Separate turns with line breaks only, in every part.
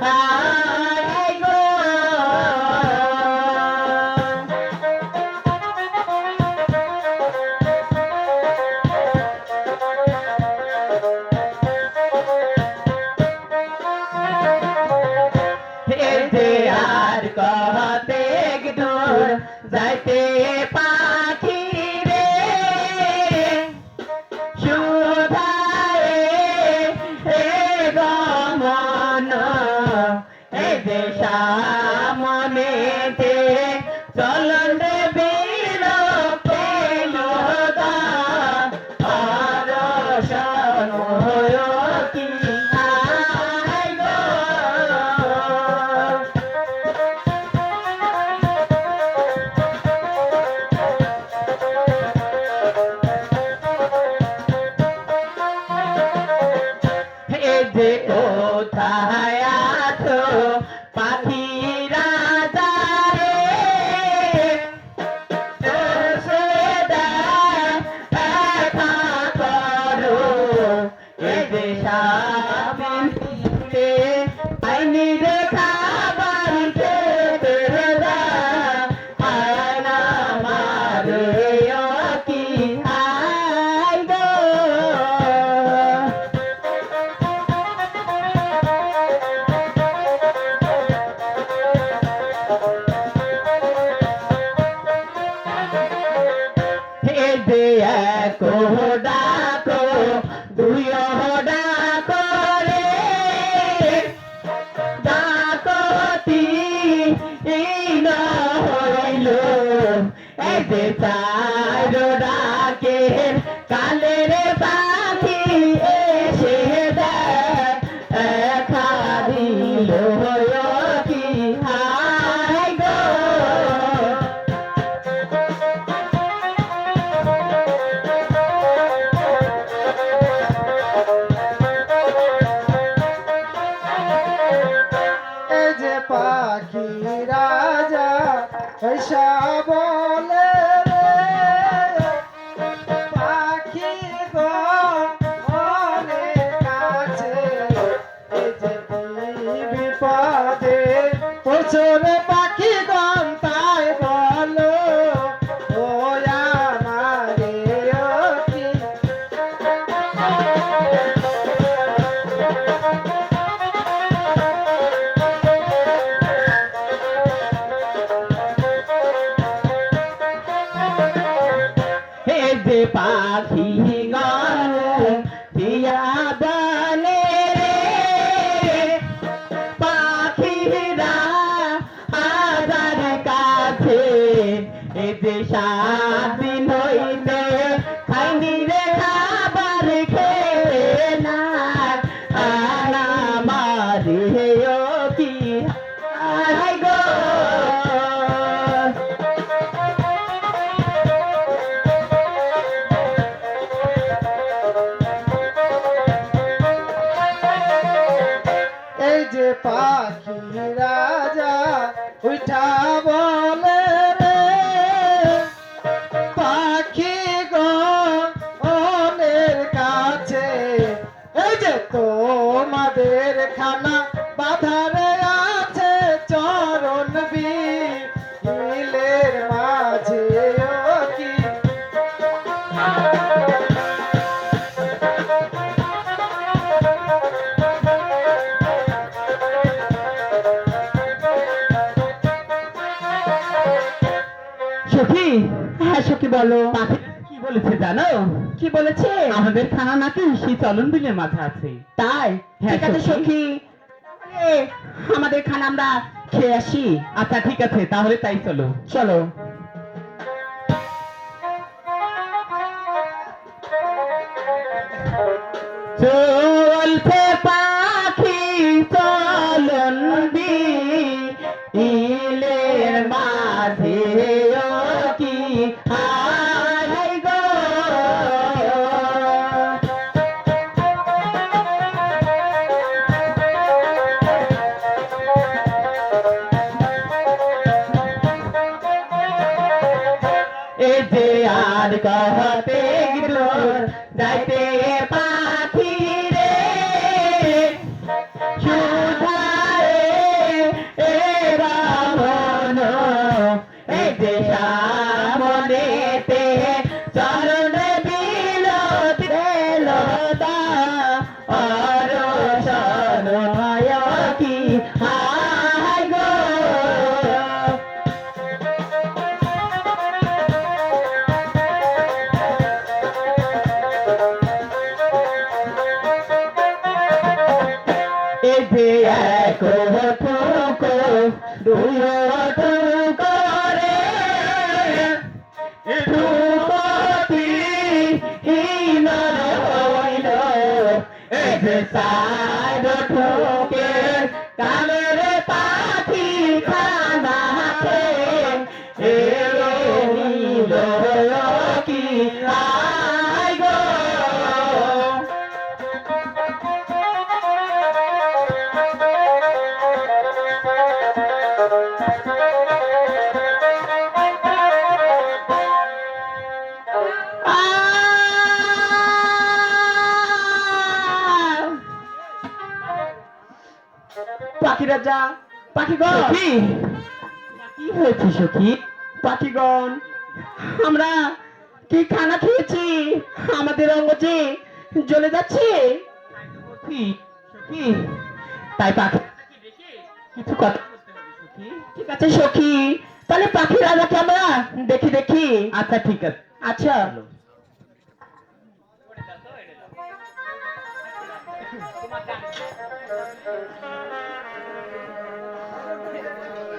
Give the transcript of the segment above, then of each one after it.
হায় গো হেতে আর কতেক দূর যাইতে পাখি রে সুধায়ে হে গমন এই যে সামনেতে চলন রে বীর পেলদা আর সময় কি হায় গো যে কোথায় আছো পাখি রাজা রে এসে দেখা করো এই যে সামনে আইনি দেখা বাড়িতে বেড়া আয়না মারে কি হায় গো দে এক ডাকো দুই ডাকো রে ডাকতি না হইল এই যে চার ডাকে কালে রে পাখি এসে দেখা দিল কি হায় গো
পাখি রাজা ऐसा বলে রে পাখি গো অনেক কাছে এই যে বিপদে প্রচুর পাখি গন তাই বলো ও আমারে কি
যে পাখি গণ দিয়া বলে রে পাখিরা আদার কাছে এই যে স্বাধীন হইতে খাইনি রে খাবার খেয়ে না আনা মারে কি হায় গো
এই যে পাখি রাজা উঠা বলে রে পাখি গনের কাছে এই যে তোমাদের খানা বাধারে আছে চরণ বিলের মাঝে ও কি
সখী হ্যাঁ সখী বলো পাখি কি বলেছে জানো কি বলেছে আমাদের খানা নাকি সেই চলন বিলের মাঝে আছে তাই ঠিক আছে সখী তাহলে আমাদের খানা আমরা খেয়ে আসি আচ্ছা ঠিক আছে তাহলে তাই চলো চলো চলছে পাখি চলন বিলের মাঝে কি হায় গো এই যে আর कहते দূর যাইতে পাখি রে সুধা চরণ কি হায় গো এই যে এক ঠুকো দুই ঠুকো রে ঠুকতি হীন হইল এই যে চার ঠুকে কামের পাখি খানাতে এলো নীল কি আয় গো পাখি রাজা পাখিগণ কি হয়েছে সখী পাখিগণ আমরা কি খানা খেয়েছি আমাদের অঙ্গ যে জ্বলে যাচ্ছে সখী তাই পাখি কিছু কথা বলতে হবে সখী ঠিক আছে সখী তাহলে পাখি রাজাকে আমরা দেখি দেখি আচ্ছা ঠিক আছে আচ্ছা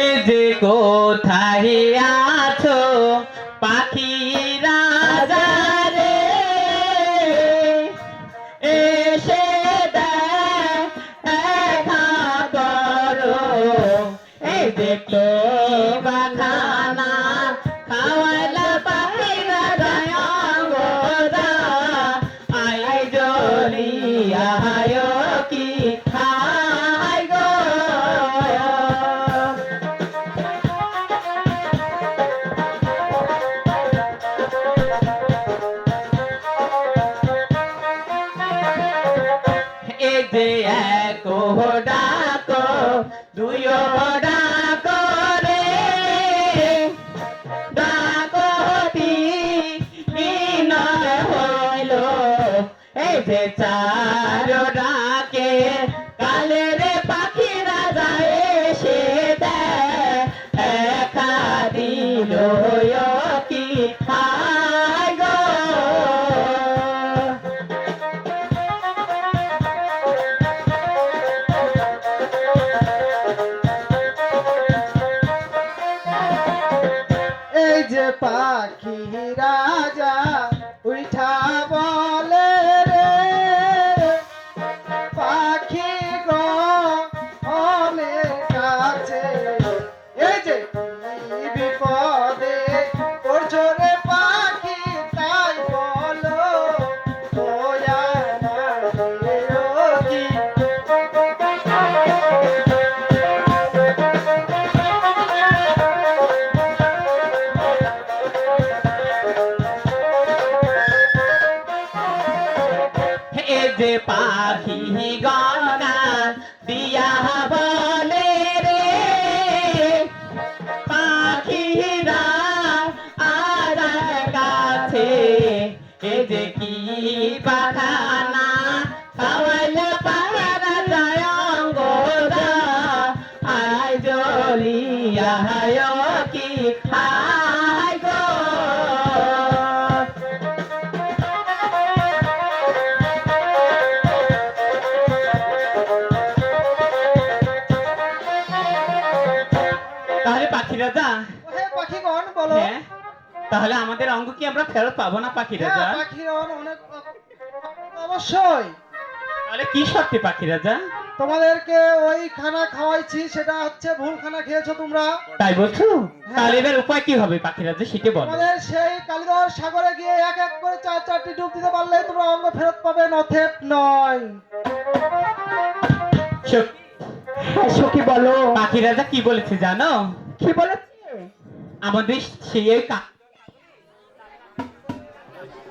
এই যে কোথায় আছো পাখি রাজা রে এসে দেখা করো এই যে তো বাখানা খাওয়াইলা পাখি রাজা অঙ্গরা আই জলিয়া কি খাই গো এই যে এক ডাকো দুই ডাকো রে ডাকতি হীন হইল এই যে চার ডাকে কালে রে পাখি রাজা এসে দেখা দিল কি হায় গো
এই যে পাখি রাজা উঠা বলে রে পাখি গো অনেক কাছে এই যে কি বিপদে পড়ছো রে পাখি তাই বলো দয়া না দিও কি
এই যে পাখি গঙ্গা দিয়া বলে রে পাখিরা আর কাছে এই যে কি পাখানা খাওয়াইলে পাহারা যায় অঙ্গরা আয় জলিয়া কি হায় গো তাহলে পাখি রাজা
হে পাখিগণ বলো
হ্যাঁ তাহলে আমাদের অঙ্গ কি আমরা ফেরত পাবো না পাখি রাজা
হ্যাঁ পাখিগণ অনেক অবশ্যই
তাহলে কি সত্যি পাখি রাজা
তোমাদেরকে ওই খানা খাওয়াইছি সেটা হচ্ছে ভুল খানা খেয়েছো তোমরা
তাই বলছো তাহলে এবার উপায় কি হবে পাখি রাজা সেটা বলো
তোমাদের সেই কালিদর সাগরে গিয়ে এক এক করে চার চারটি ডুব দিতে পারলে তোমরা অঙ্গ ফেরত পাবে নথেপ নয়
সখী বলো পাখি রাজা কি বলেছে জানো কি বলেছে আমাদের সেই